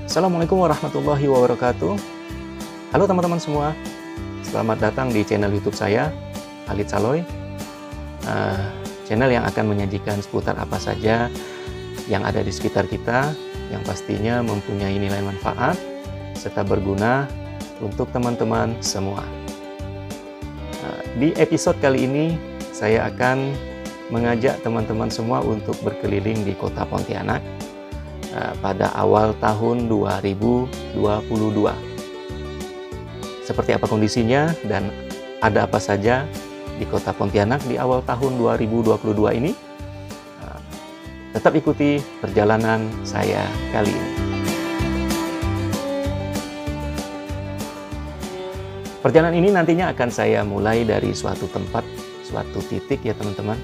Assalamualaikum warahmatullahi wabarakatuh. Halo teman-teman semua, selamat datang di channel YouTube saya, Khalid Saloy. Channel yang akan menyajikan seputar apa saja yang ada di sekitar kita, yang pastinya mempunyai nilai manfaat serta berguna untuk teman-teman semua. Di episode kali ini, saya akan mengajak teman-teman semua untuk berkeliling di kota Pontianak pada awal tahun 2022. Seperti apa kondisinya dan ada apa saja di kota Pontianak di awal tahun 2022 ini? Tetap ikuti perjalanan saya kali ini. Perjalanan ini nantinya akan saya mulai dari suatu tempat, suatu titik ya teman-teman,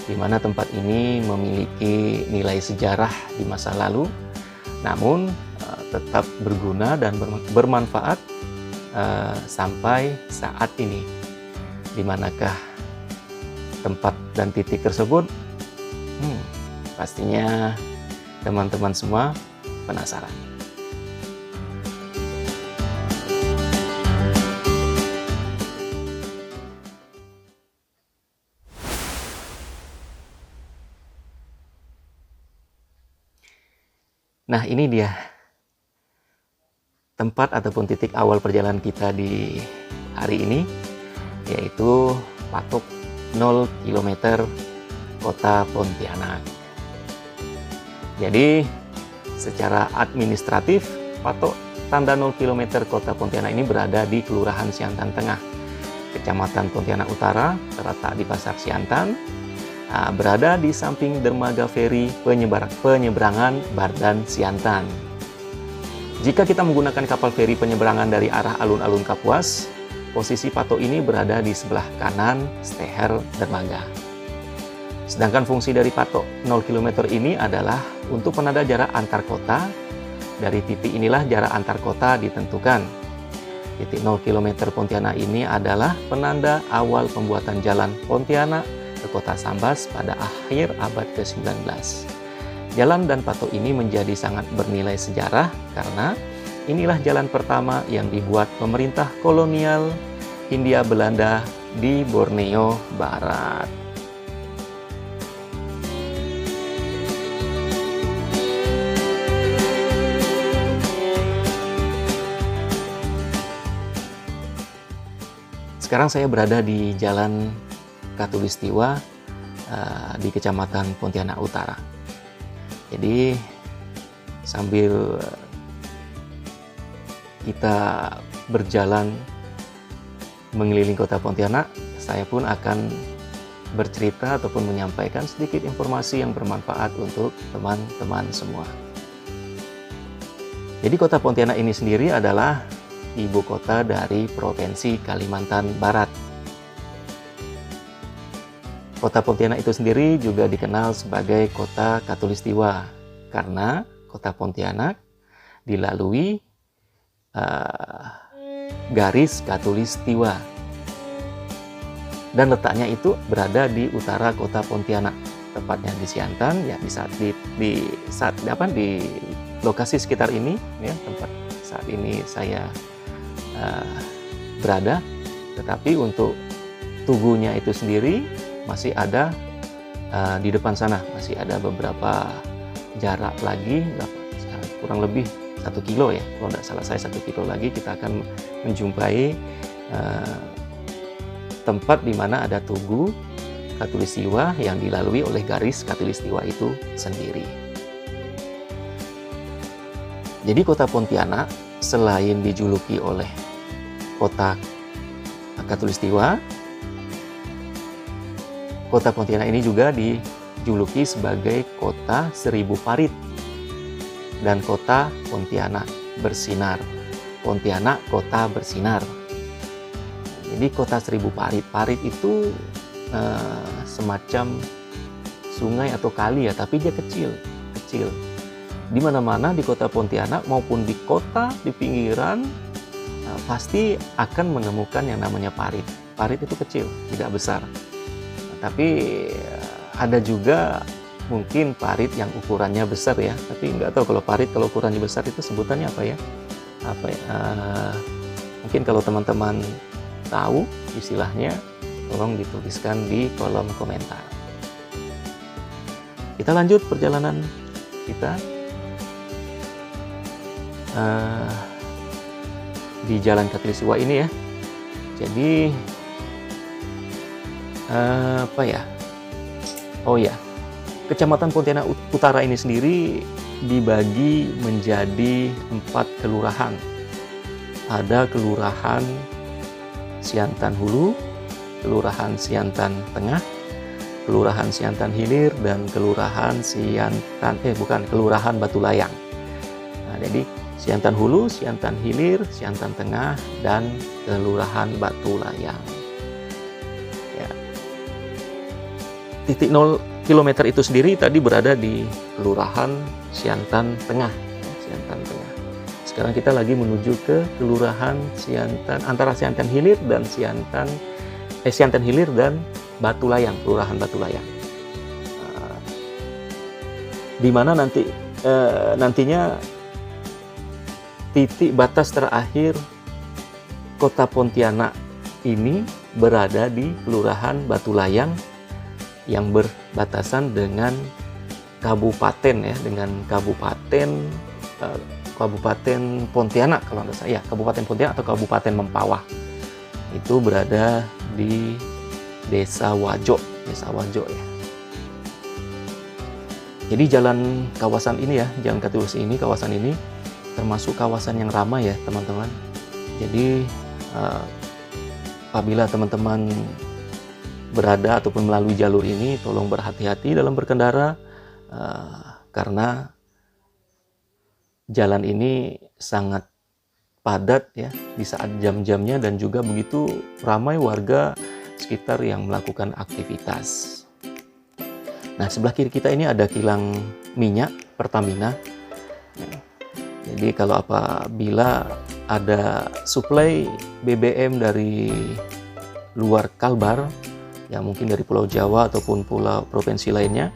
di mana tempat ini memiliki nilai sejarah di masa lalu, namun tetap berguna dan bermanfaat sampai saat ini. Di manakah tempat dan titik tersebut? Pastinya teman-teman semua penasaran. Nah, ini dia tempat ataupun titik awal perjalanan kita di hari ini, yaitu patok 0 km kota Pontianak. Jadi, secara administratif, patok tanda 0 km kota Pontianak ini berada di Kelurahan Siantan Tengah, Kecamatan Pontianak Utara, terletak di Pasar Siantan. Berada di samping dermaga feri penyeberangan Bardan Siantan. Jika kita menggunakan kapal feri penyeberangan dari arah alun-alun Kapuas, posisi patok ini berada di sebelah kanan steher dermaga. Sedangkan fungsi dari patok 0 km ini adalah untuk penanda jarak antar kota. Dari titik inilah jarak antar kota ditentukan. Titik 0 km Pontianak ini adalah penanda awal pembuatan jalan Pontianak ke kota Sambas pada akhir abad ke-19. Jalan dan patok ini menjadi sangat bernilai sejarah karena inilah jalan pertama yang dibuat pemerintah kolonial Hindia Belanda di Borneo Barat. Sekarang saya berada di Jalan Katulistiwa di Kecamatan Pontianak Utara. Jadi sambil kita berjalan mengelilingi kota Pontianak, saya pun akan bercerita ataupun menyampaikan sedikit informasi yang bermanfaat untuk teman-teman semua. Jadi kota Pontianak ini sendiri adalah ibu kota dari Provinsi Kalimantan Barat. Kota Pontianak itu sendiri juga dikenal sebagai kota Katulistiwa karena kota Pontianak dilalui garis Katulistiwa dan letaknya itu berada di utara kota Pontianak, tepatnya di Siantan ya, di lokasi sekitar ini ya, tempat saat ini saya berada. Tetapi untuk tugunya itu sendiri masih ada di depan sana, masih ada beberapa jarak lagi, kurang lebih 1 kilo ya, kalau tidak salah saya 1 kilo lagi kita akan menjumpai tempat di mana ada tugu Katulistiwa yang dilalui oleh garis Katulistiwa itu sendiri. Jadi kota Pontianak selain dijuluki oleh kota Katulistiwa, kota Pontianak ini juga dijuluki sebagai kota 1000 parit dan kota Pontianak bersinar. Pontianak kota bersinar. Jadi kota 1000 parit. Parit itu semacam sungai atau kali ya, tapi dia kecil. Di mana-mana di kota Pontianak maupun di kota di pinggiran pasti akan menemukan yang namanya parit. Parit itu kecil, tidak besar. Tapi ada juga mungkin parit yang ukurannya besar ya, tapi nggak tahu kalau parit kalau ukurannya besar itu sebutannya apa ya? Mungkin kalau teman-teman tahu istilahnya, tolong dituliskan di kolom komentar. Kita lanjut perjalanan kita di Jalan Khatulistiwa ini ya. Jadi Kecamatan Pontianak Utara ini sendiri dibagi menjadi 4 kelurahan. Ada Kelurahan Siantan Hulu, Kelurahan Siantan Tengah, Kelurahan Siantan Hilir, dan Kelurahan Batu Layang. Nah, jadi Siantan Hulu, Siantan Hilir, Siantan Tengah, dan Kelurahan Batu Layang. Ya. Titik 0 km itu sendiri tadi berada di Kelurahan Siantan Tengah. Siantan Tengah. Sekarang kita lagi menuju ke Kelurahan Siantan, antara Siantan Hilir dan Siantan Hilir dan Batu Layang, Kelurahan Batu Layang. Di mana nantinya titik batas terakhir Kota Pontianak ini berada di Kelurahan Batu Layang yang berbatasan dengan kabupaten ya, dengan Kabupaten Pontianak kalau nggak salah ya, Kabupaten Pontianak atau Kabupaten Mempawah. Itu berada di Desa Wajo ya. Jadi kawasan ini ya, Jalan Khatulistiwa ini, kawasan ini termasuk kawasan yang ramai ya teman-teman. Jadi apabila teman-teman berada ataupun melalui jalur ini, tolong berhati-hati dalam berkendara karena jalan ini sangat padat ya di saat jam-jamnya, dan juga begitu ramai warga sekitar yang melakukan aktivitas. Nah, sebelah kiri kita ini ada kilang minyak Pertamina. Jadi kalau apabila ada suplai BBM dari luar Kalbar, ya mungkin dari Pulau Jawa ataupun pulau provinsi lainnya,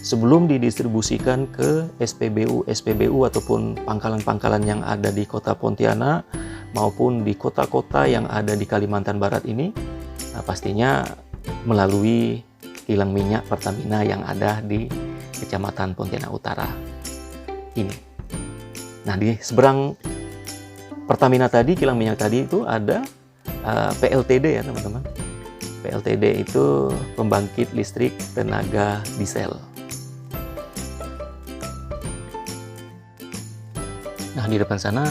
sebelum didistribusikan ke SPBU ataupun pangkalan-pangkalan yang ada di Kota Pontianak maupun di kota-kota yang ada di Kalimantan Barat ini, pastinya melalui kilang minyak Pertamina yang ada di Kecamatan Pontianak Utara ini. Nah, di seberang Pertamina tadi, kilang minyak tadi itu ada PLTD ya teman-teman. PLTD itu pembangkit listrik tenaga diesel. Nah, di depan sana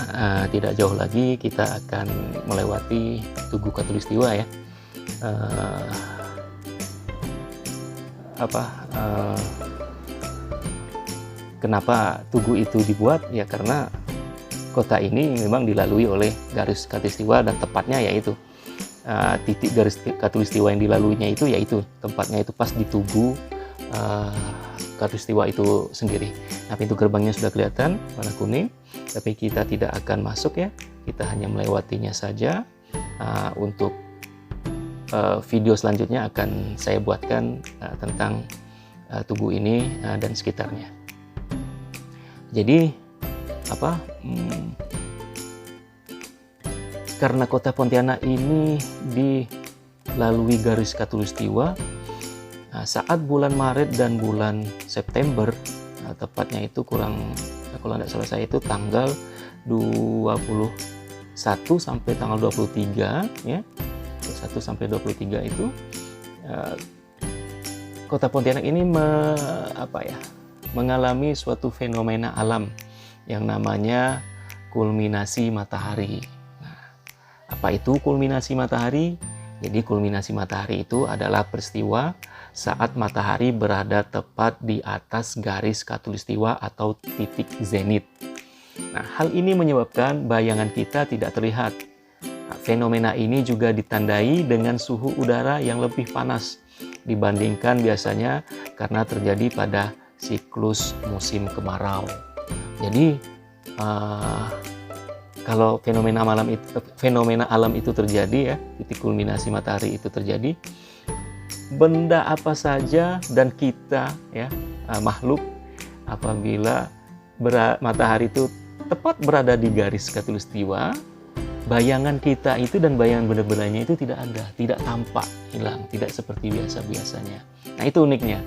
tidak jauh lagi kita akan melewati Tugu Khatulistiwa ya. Kenapa tugu itu dibuat? Ya karena kota ini memang dilalui oleh garis Khatulistiwa, dan tepatnya yaitu titik garis Khatulistiwa yang dilaluinya itu yaitu tempatnya itu pas di Tugu Khatulistiwa itu sendiri. Nah, pintu gerbangnya sudah kelihatan warna kuning, tapi kita tidak akan masuk ya, kita hanya melewatinya saja. Untuk video selanjutnya akan saya buatkan tentang Tugu ini dan sekitarnya. Jadi karena Kota Pontianak ini dilalui garis Khatulistiwa, saat bulan Maret dan bulan September, tepatnya itu kalau tidak salah saya itu tanggal 21 sampai tanggal 23 ya, 1 sampai 23 itu Kota Pontianak ini mengalami suatu fenomena alam yang namanya kulminasi matahari. Nah, apa itu kulminasi matahari? Jadi kulminasi matahari itu adalah peristiwa saat matahari berada tepat di atas garis Khatulistiwa atau titik zenit. Nah, hal ini menyebabkan bayangan kita tidak terlihat. Nah, fenomena ini juga ditandai dengan suhu udara yang lebih panas dibandingkan biasanya karena terjadi pada siklus musim kemarau. Jadi kalau fenomena alam itu terjadi ya, titik kulminasi matahari itu terjadi, benda apa saja dan kita ya makhluk apabila matahari itu tepat berada di garis khatulistiwa, bayangan kita itu dan bayangan benda-bendanya itu tidak ada, tidak tampak, hilang, tidak seperti biasa-biasanya. Nah, itu uniknya.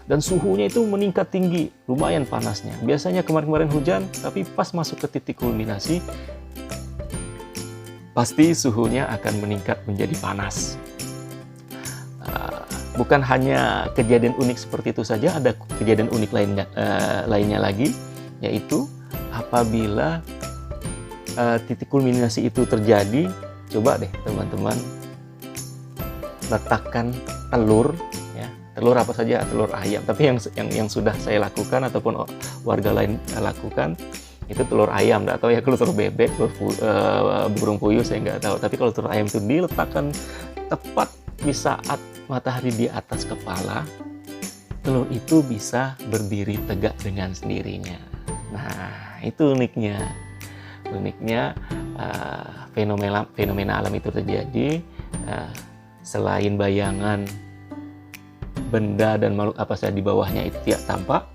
Dan suhunya itu meningkat tinggi, lumayan panasnya. Biasanya kemarin-kemarin hujan, tapi pas masuk ke titik kulminasi, pasti suhunya akan meningkat menjadi panas. Bukan hanya kejadian unik seperti itu saja, ada kejadian unik lainnya lagi, yaitu apabila titik kulminasi itu terjadi, coba deh teman-teman letakkan telur, ya, telur apa saja, telur ayam. Tapi yang sudah saya lakukan ataupun warga lain lakukan itu telur ayam, nggak tahu ya kalau telur bebek, burung puyuh saya nggak tahu. Tapi kalau telur ayam itu diletakkan tepat di saat matahari di atas kepala, telur itu bisa berdiri tegak dengan sendirinya. Nah, itu uniknya. Fenomena alam itu terjadi selain bayangan benda dan makhluk apa saja di bawahnya itu tidak tampak.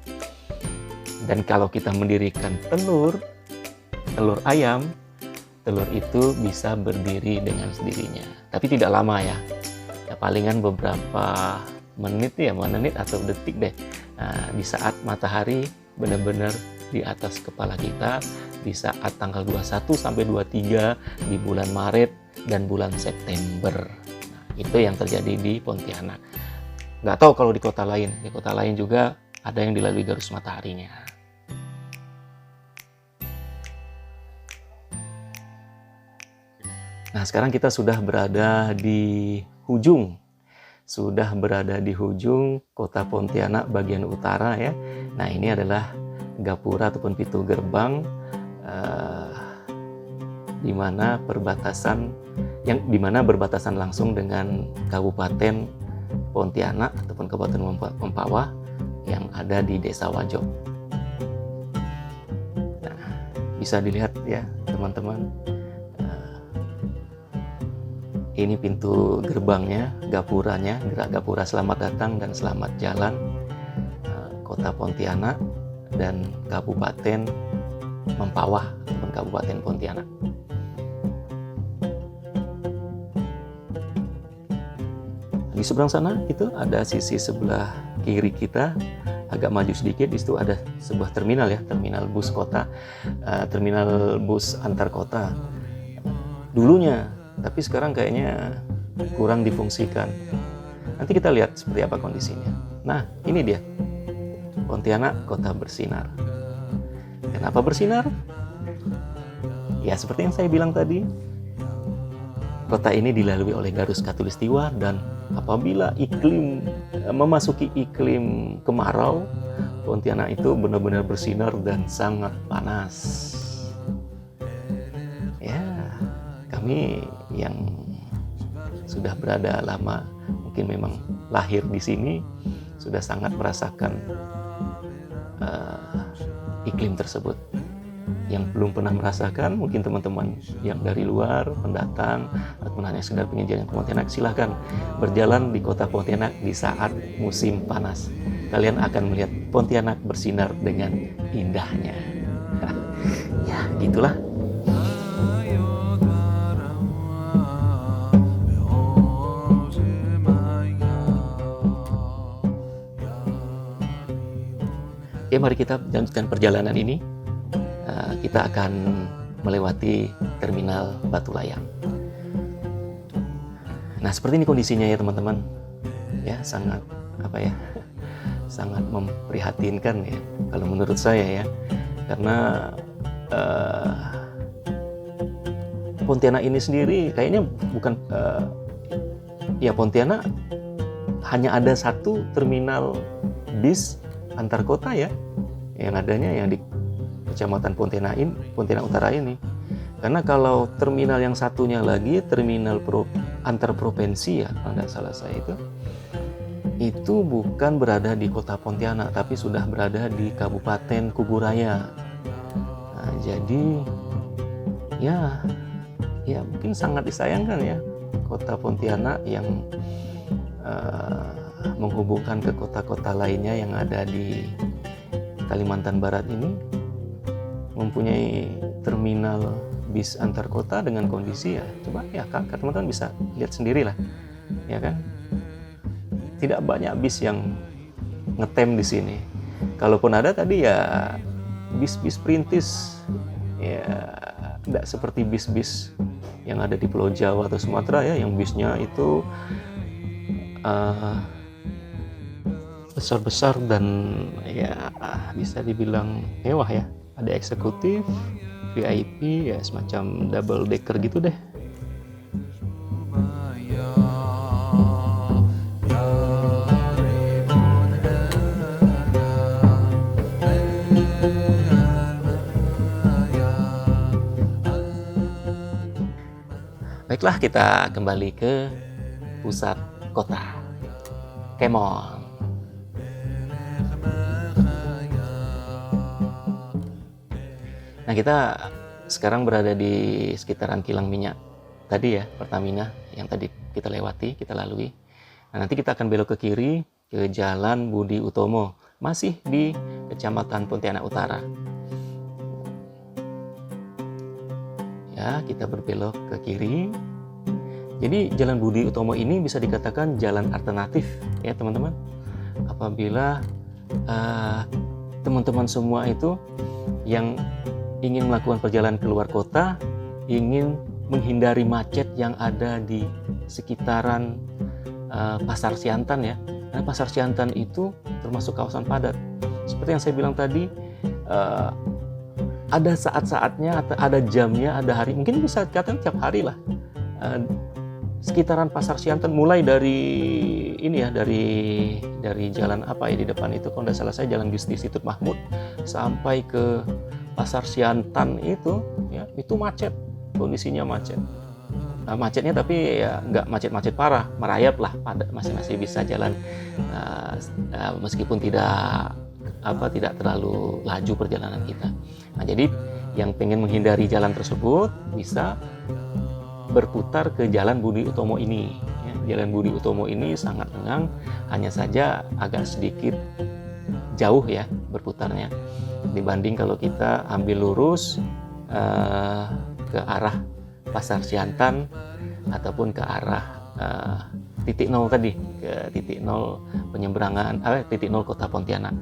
Dan kalau kita mendirikan telur ayam, telur itu bisa berdiri dengan sendirinya. Tapi tidak lama ya. Palingan beberapa menit atau detik deh. Di saat matahari benar-benar di atas kepala kita, di saat tanggal 21 sampai 23 di bulan Maret dan bulan September. Nah, itu yang terjadi di Pontianak. Nggak tahu kalau di kota lain. Di kota lain juga ada yang dilalui garis mataharinya. Nah, sekarang kita sudah berada di ujung kota Pontianak bagian utara ya. Nah, ini adalah gapura ataupun pintu gerbang di mana berbatasan langsung dengan Kabupaten Pontianak ataupun Kabupaten Mempawah yang ada di Desa Wajo. Nah, bisa dilihat ya teman-teman. Ini pintu gerbangnya, gapuranya, gerak gapura selamat datang dan selamat jalan Kota Pontianak dan Kabupaten Mempawah ataupun Kabupaten Pontianak. Di seberang sana itu ada sisi sebelah kiri kita, agak maju sedikit, di situ ada sebuah terminal ya, terminal bus kota, terminal bus antar kota. Dulunya, tapi sekarang kayaknya kurang difungsikan. Nanti kita lihat seperti apa kondisinya. Nah, ini dia. Pontianak, kota bersinar. Kenapa bersinar? Ya, seperti yang saya bilang tadi. Kota ini dilalui oleh garis khatulistiwa dan apabila memasuki iklim kemarau, Pontianak itu benar-benar bersinar dan sangat panas. Ya, kami yang sudah berada lama, mungkin memang lahir di sini, sudah sangat merasakan iklim tersebut. Yang belum pernah merasakan, mungkin teman-teman yang dari luar, pendatang, ataupun hanya sekedar pengen jalan ke Pontianak, silahkan berjalan di kota Pontianak di saat musim panas. Kalian akan melihat Pontianak bersinar dengan indahnya. Ya, gitulah. Oke, mari kita lanjutkan perjalanan ini. Kita akan melewati terminal Batu Layang. Nah, seperti ini kondisinya ya teman-teman. Ya, sangat sangat memprihatinkan ya, kalau menurut saya ya. Karena Pontianak ini sendiri kayaknya bukan ya, Pontianak hanya ada satu terminal bis antar kota ya, yang adanya yang di Kecamatan Pontianak Utara ini. Karena kalau terminal yang satunya lagi, terminal antar provinsi ya, kalau tidak salah saya itu bukan berada di kota Pontianak, tapi sudah berada di Kabupaten Kuburaya. Nah, jadi ya mungkin sangat disayangkan ya, kota Pontianak yang menghubungkan ke kota-kota lainnya yang ada di Kalimantan Barat ini, mempunyai terminal bis antar kota dengan kondisi ya, coba ya teman-teman bisa lihat sendiri lah, ya kan? Tidak banyak bis yang ngetem di sini. Kalaupun ada tadi ya bis-bis perintis, ya tidak seperti bis-bis yang ada di Pulau Jawa atau Sumatera ya, yang bisnya itu besar-besar dan ya bisa dibilang mewah ya. Ada eksekutif, VIP, ya semacam double decker gitu deh. Baiklah, kita kembali ke pusat kota, Kemon. Nah, kita sekarang berada di sekitaran kilang minyak tadi ya, Pertamina yang tadi kita lewati, kita lalui. Nah, nanti kita akan belok ke kiri ke Jalan Budi Utomo, masih di Kecamatan Pontianak Utara. Ya, kita berbelok ke kiri. Jadi Jalan Budi Utomo ini bisa dikatakan jalan alternatif ya teman-teman. Apabila teman-teman semua itu yang ingin melakukan perjalanan keluar kota, ingin menghindari macet yang ada di sekitaran Pasar Siantan ya. Nah, Pasar Siantan itu termasuk kawasan padat. Seperti yang saya bilang tadi, ada saat-saatnya, ada jamnya, ada hari, mungkin bisa dikatakan tiap hari lah. Sekitaran Pasar Siantan, mulai dari ini ya, dari jalan apa ya di depan itu, kalau tidak salah saya Jalan Gusti Situt Mahmud sampai ke Pasar Siantan itu ya, itu macet, kondisinya macet. Nah, macetnya tapi ya nggak macet-macet parah, merayap lah, masih bisa jalan meskipun tidak terlalu laju perjalanan kita. Nah, jadi yang pengen menghindari jalan tersebut bisa berputar ke Jalan Budi Utomo ini. Ya, Jalan Budi Utomo ini sangat lengang, hanya saja agak sedikit jauh ya berputarnya dibanding kalau kita ambil lurus ke arah Pasar Siantan ataupun ke arah titik nol tadi, ke titik nol penyeberangan titik nol Kota Pontianak.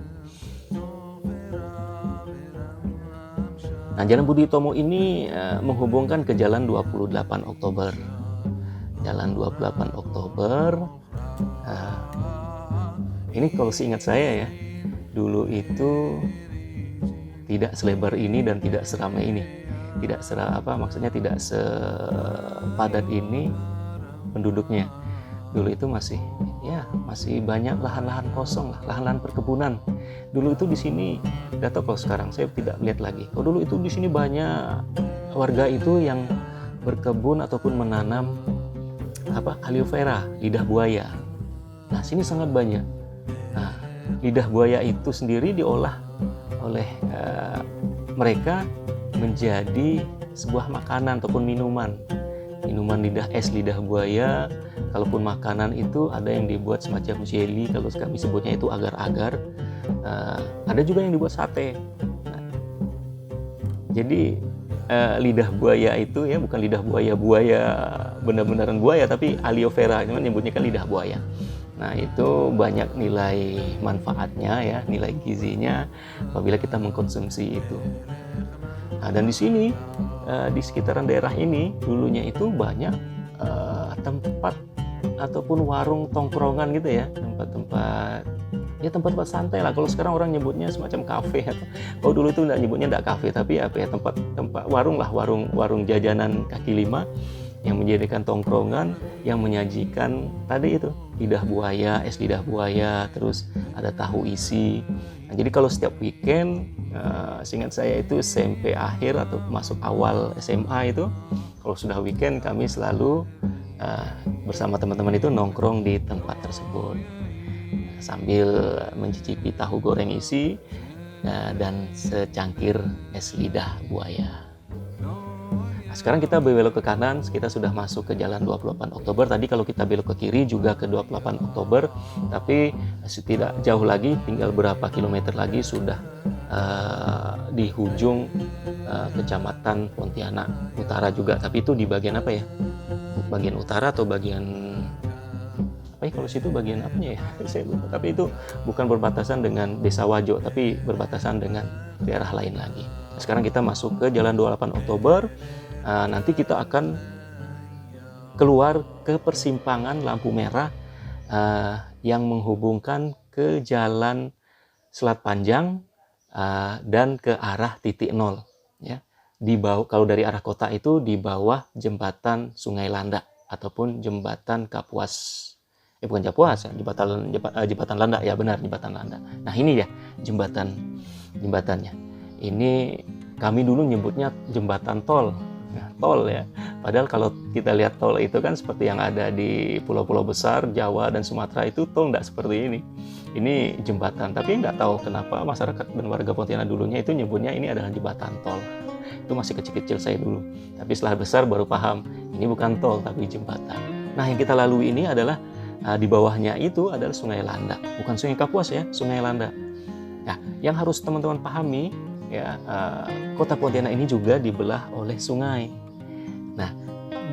Nah, Jalan Budi Utomo ini menghubungkan ke Jalan 28 Oktober. Jalan 28 Oktober ini kalau seingat saya ya, dulu itu tidak selebar ini dan tidak seramai ini. Tidak maksudnya tidak sepadat ini penduduknya. Dulu itu masih banyak lahan-lahan kosong lah, lahan-lahan perkebunan. Dulu itu di sini, nggak tahu kalau sekarang saya tidak lihat lagi. Kalau dulu itu di sini banyak warga itu yang berkebun ataupun menanam aloe vera, lidah buaya. Nah, sini sangat banyak. Nah, lidah buaya itu sendiri diolah oleh mereka menjadi sebuah makanan ataupun minuman lidah buaya. Kalaupun makanan itu ada yang dibuat semacam jelly, kalau kami sebutnya itu agar-agar. Ada juga yang dibuat sate. Nah, jadi lidah buaya itu ya bukan lidah buaya benar-benaran buaya, tapi aloe vera, cuman nyebutnya kan lidah buaya. Nah, itu banyak nilai manfaatnya ya, nilai gizinya apabila kita mengkonsumsi itu. Nah, dan di sini di sekitaran daerah ini dulunya itu banyak tempat ataupun warung tongkrongan gitu ya, tempat-tempat santai lah. Kalau sekarang orang nyebutnya semacam kafe. Kalau dulu itu nggak nyebutnya nggak kafe, tapi tempat warung lah, warung jajanan kaki lima yang menjadikan tongkrongan yang menyajikan tadi itu lidah buaya, es lidah buaya, terus ada tahu isi. Nah, jadi kalau setiap weekend, seingat saya itu SMP akhir atau masuk awal SMA itu, kalau sudah weekend kami selalu bersama teman-teman itu nongkrong di tempat tersebut sambil mencicipi tahu goreng isi dan secangkir es lidah buaya. Sekarang kita belok ke kanan, kita sudah masuk ke jalan 28 Oktober. Tadi kalau kita belok ke kiri juga ke 28 Oktober, tapi tidak jauh lagi, tinggal berapa kilometer lagi sudah di ujung Kecamatan Pontianak Utara juga. Tapi itu di bagian apa ya? Bagian utara atau bagian apa ya? Kalau situ bagian apanya ya? Saya lupa. Tapi itu bukan berbatasan dengan Desa Wajo, tapi berbatasan dengan daerah lain lagi. Sekarang kita masuk ke jalan 28 Oktober. Nanti kita akan keluar ke persimpangan lampu merah yang menghubungkan ke jalan Selat Panjang dan ke arah titik nol. Ya. Di bawah, kalau dari arah kota itu di bawah jembatan Sungai Landak ataupun jembatan Kapuas. Bukan Kapuas, ya, jembatan Landak, ya benar, jembatan Landak. Nah ini ya jembatannya. Ini kami dulu nyebutnya jembatan tol. Nah, tol ya. Padahal kalau kita lihat tol itu kan seperti yang ada di pulau-pulau besar Jawa dan Sumatera, itu tol nggak seperti ini. Ini jembatan, tapi nggak tahu kenapa masyarakat dan warga Pontianak dulunya itu nyebutnya ini adalah jembatan tol. Itu masih kecil-kecil saya dulu. Tapi setelah besar baru paham, ini bukan tol tapi jembatan. Nah yang kita lalui ini adalah di bawahnya itu adalah Sungai Landak. Bukan Sungai Kapuas ya, Sungai Landak. Nah yang harus teman-teman pahami, ya, kota Pontianak ini juga dibelah oleh sungai. Nah,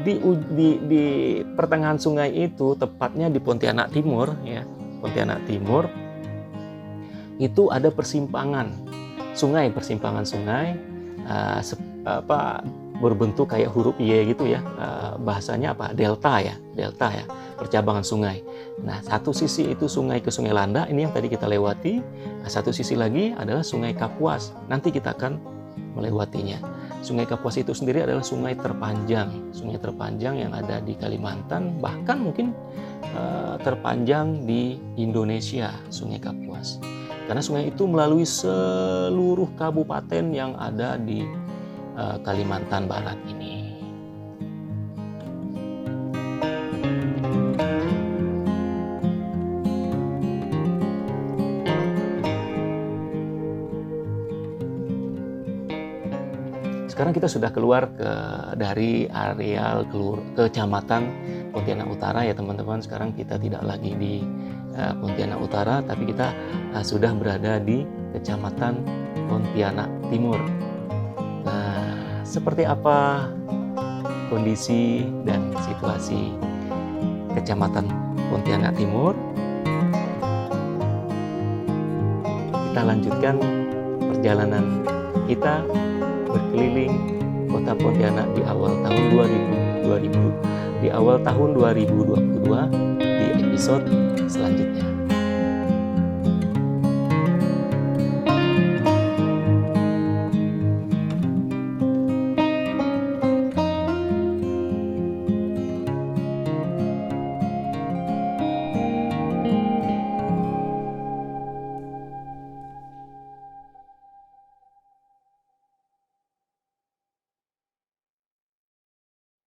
di pertengahan sungai itu, tepatnya di Pontianak Timur, ya, Pontianak Timur, itu ada persimpangan sungai, berbentuk kayak huruf Y gitu ya, bahasanya apa? Delta ya, percabangan sungai. Nah, satu sisi itu sungai ke Sungai Landak, ini yang tadi kita lewati. Nah, satu sisi lagi adalah Sungai Kapuas. Nanti kita akan melewatinya. Sungai Kapuas itu sendiri adalah sungai terpanjang yang ada di Kalimantan, bahkan mungkin terpanjang di Indonesia, Sungai Kapuas. Karena sungai itu melalui seluruh kabupaten yang ada di Kalimantan Barat ini. Sekarang kita sudah keluar dari areal Kecamatan Pontianak Utara ya teman-teman. Sekarang kita tidak lagi di Pontianak Utara, tapi kita sudah berada di Kecamatan Pontianak Timur. Nah, seperti apa kondisi dan situasi Kecamatan Pontianak Timur? Kita lanjutkan perjalanan kita berkeliling kota Pontianak di awal tahun 2022 di episode selanjutnya.